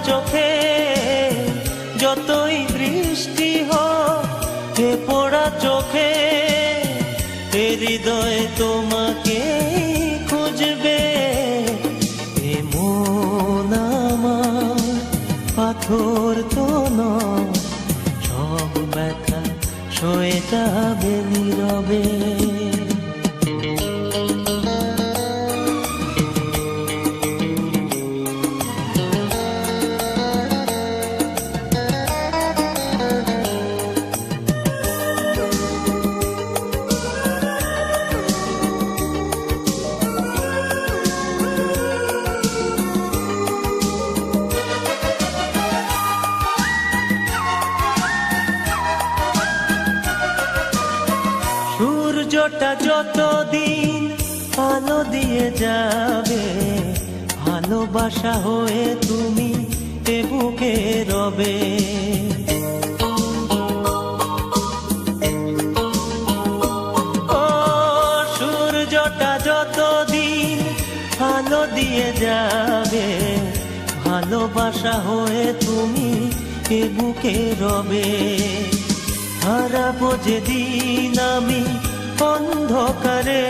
চোখে যতই বৃষ্টি হোক, এ পোড়া চোখে এ হৃদয় তোমাকে খুঁজবে। এ মন আমার পাথর তো নয়, সব ব্যথা সয়ে যাবে নীরবে। সূর্যটা যতদিন আলো দিয়ে যাবে, ভালোবাসা হয়ে তুমি এ বুকে রবে। ও সূর্যটা যতদিন আলো দিয়ে যাবে, ভালোবাসা হয়ে তুমি এ বুকে রবে। হারাবো যেদিন আমি অন্ধকারে,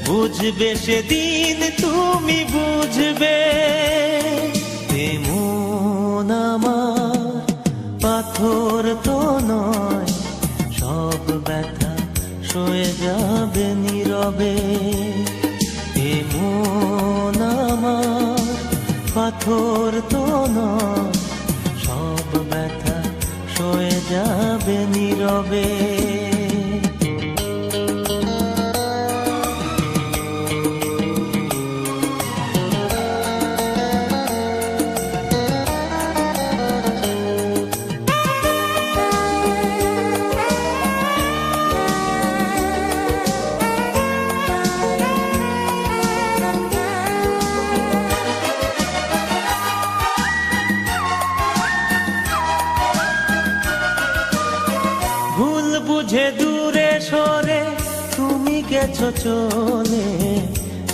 বুঝবে সেদিন তুমি বুঝবে। এ মন আমার পাথর তো নয়, সব ব্যথা সয়ে যাবে নীরবে। এ মন আমার পাথর তো নয়, সব ব্যথা সয়ে যাবে নীরবে। ভুল বুঝে দূরে সরে তুমি গেছো চলে,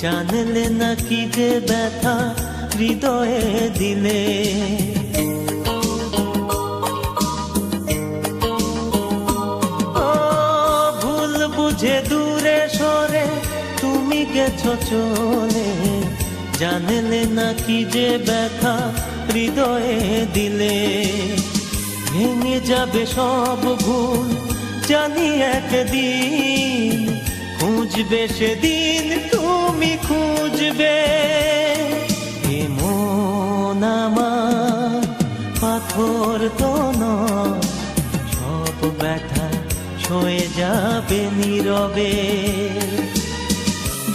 জানলে না কি যে ব্যথা হৃদয়ে দিলে। ও ভুল বুঝে দূরে সরে তুমি গেছো চলে, জানলে না কি যে ব্যথা হৃদয়ে দিলে। ভেঙে যাবে সব ভুল জানি একদিন, খুঁজবে সেদিন তুমি খুঁজবে। এ মন আমার পাথর তো নয়, সব ব্যথা সয়ে যাবে নীরবে।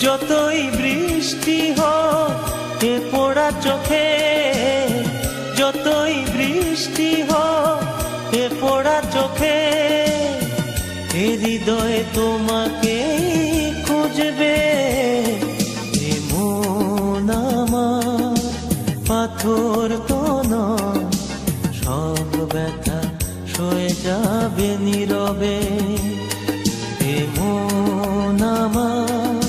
যতই বৃষ্টি হোক এ পোড়া চোখে, যতই বৃষ্টি হোক এ পোড়া চোখে, এ হৃদয় তোমাকে খুঁজবে। এ মন আমার পাথর তো নয়, সব ব্যথা সয়ে যাবে নীরবে। এ মন আমার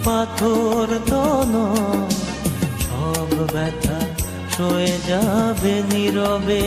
পাথর তো নয়, সব ব্যথা সয়ে যাবে নীরবে।